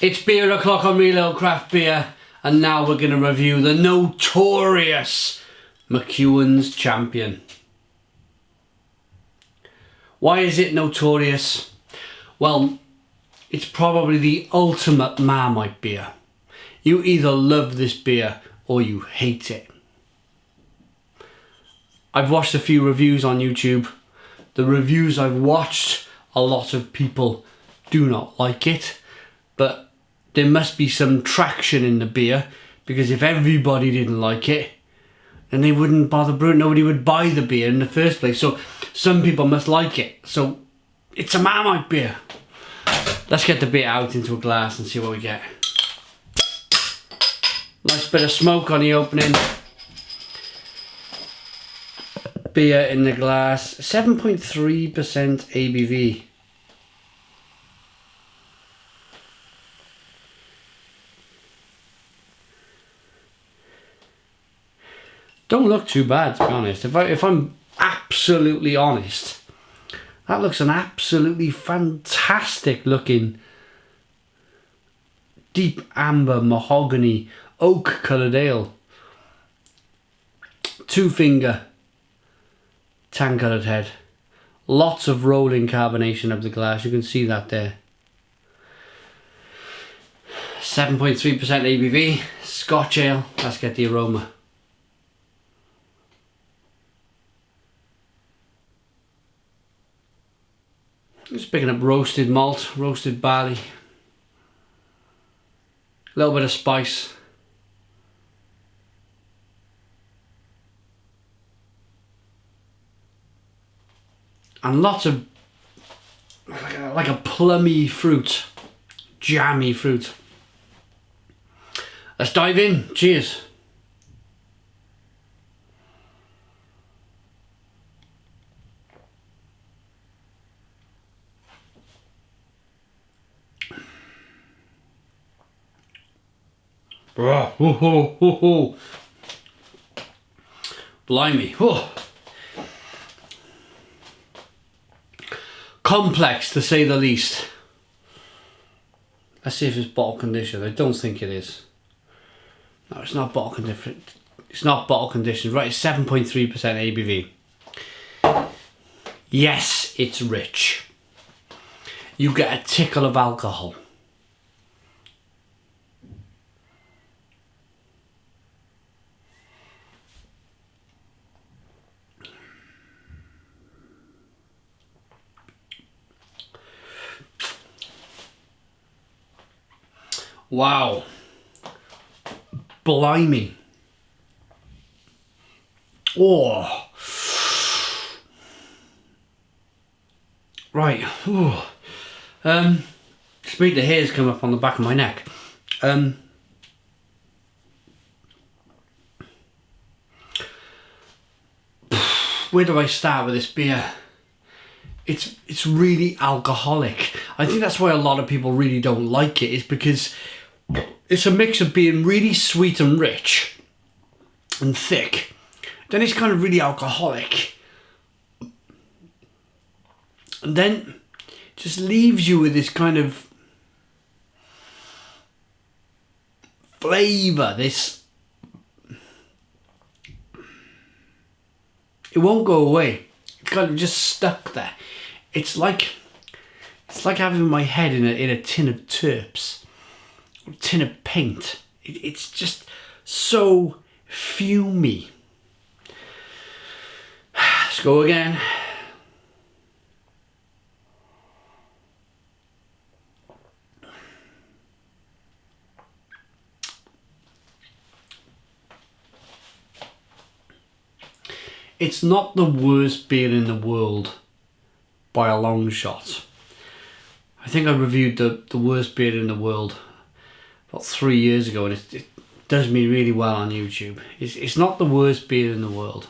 It's beer o'clock on Real Ale Craft Beer, and now we're going to review the notorious McEwans Champion. Why is it notorious? Well, it's probably the ultimate Marmite beer. You either love this beer or you hate it. I've watched a few reviews on YouTube. The reviews I've watched, a lot of people do not like it, but there must be some traction in the beer, because if everybody didn't like it, then they wouldn't bother brewing. Nobody would buy the beer in the first place. So some people must like it. So it's a Marmite beer. Let's get the beer out into a glass and see what we get. Nice bit of smoke on the opening. Beer in the glass. 7.3% ABV. Don't look too bad, to be honest. If I'm absolutely honest, that looks an absolutely fantastic looking deep amber mahogany oak coloured ale. 2-finger tan coloured head. Lots of rolling carbonation of the glass. You can see that there. 7.3% ABV. Scotch ale. Let's get the aroma. Just picking up roasted malt, roasted barley, a little bit of spice, and lots of like a plummy fruit, jammy fruit. Let's dive in. Cheers. Oh, oh, oh, oh, oh. Blimey. Oh. Complex, to say the least. Let's see if it's bottle conditioned. I don't think it is. No, it's not bottle conditioned. It's not bottle conditioned. Right, it's 7.3% ABV. Yes, it's rich. You get a tickle of alcohol. Wow. Blimey. Oh. Right. Ooh. Just made the hairs come up on the back of my neck. Where do I start with this beer? It's really alcoholic. I think that's why a lot of people really don't like it, is because it's a mix of being really sweet and rich and thick. Then it's kind of really alcoholic. And then just leaves you with this kind of flavour, this... It won't go away. It's kind of just stuck there. It's like having my head in a tin of terps. A tin of paint. It's just so fumey. Let's go again. It's not the worst beer in the world by a long shot. I think I reviewed the worst beer in the world about 3 years ago, and it does me really well on YouTube. It's not the worst beer in the world.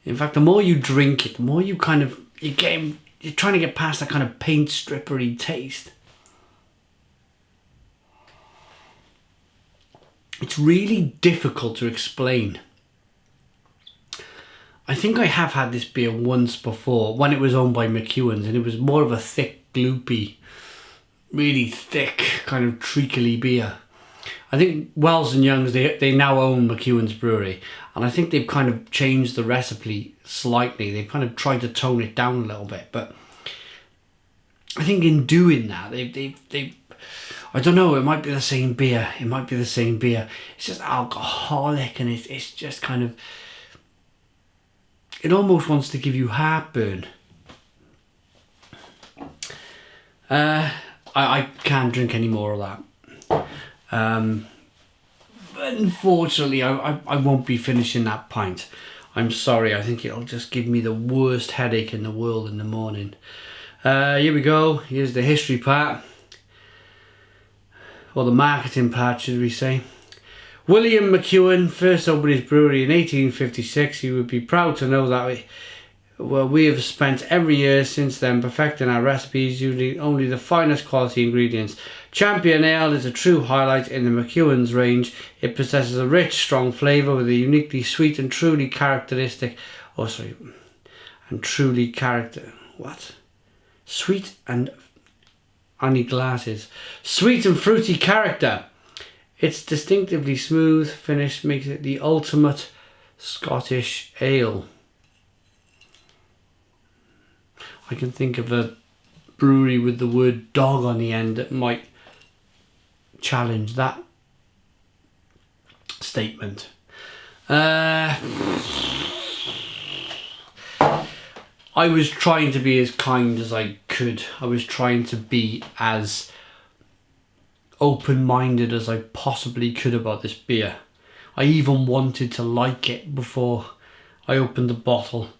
In fact, the more you drink it, the more you kind of you're trying to get past that kind of paint strippery taste. It's really difficult to explain. I think I have had this beer once before when it was owned by McEwans, and it was more of a thick, gloopy really thick, kind of treacly beer. I think Wells and Youngs, they now own McEwans Brewery, and I think they've kind of changed the recipe slightly. They've kind of tried to tone it down a little bit, but I think in doing that, they I don't know, it might be the same beer. It might be the same beer. It's just alcoholic, and it's just kind of, it almost wants to give you heartburn. I can't drink any more of that. Unfortunately, I won't be finishing that pint. I'm sorry, I think it'll just give me the worst headache in the world in the morning. Here we go. Here's the history part. Or the marketing part, should we say. William McEwan first opened his brewery in 1856. He would be proud to know that we have spent every year since then perfecting our recipes using only the finest quality ingredients. Champion Ale is a true highlight in the McEwan's range. It possesses a rich, strong flavour with a uniquely sweet and truly characteristic... Sweet and... I need glasses. Sweet and fruity character. Its distinctively smooth finish makes it the ultimate Scottish ale. I can think of a brewery with the word dog on the end that might challenge that statement. I was trying to be as kind as I could. I was trying to be as open-minded as I possibly could about this beer. I even wanted to like it before I opened the bottle,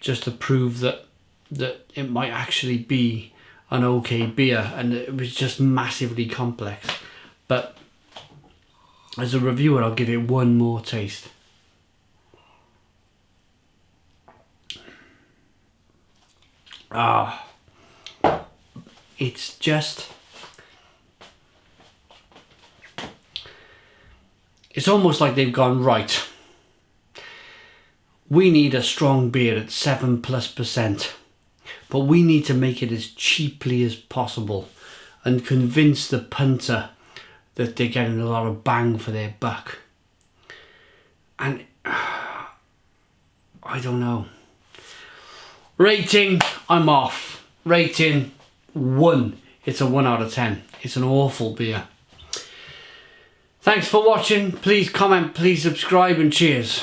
just to prove that it might actually be an okay beer, and it was just massively complex. But as a reviewer, I'll give it one more taste. It's just, it's almost like they've gone, right, we need a strong beer at 7+%, but we need to make it as cheaply as possible and convince the punter that they're getting a lot of bang for their buck. And I don't know. Rating, I'm off. Rating, 1. It's a 1 out of 10. It's an awful beer. Thanks for watching. Please comment, please subscribe, and cheers.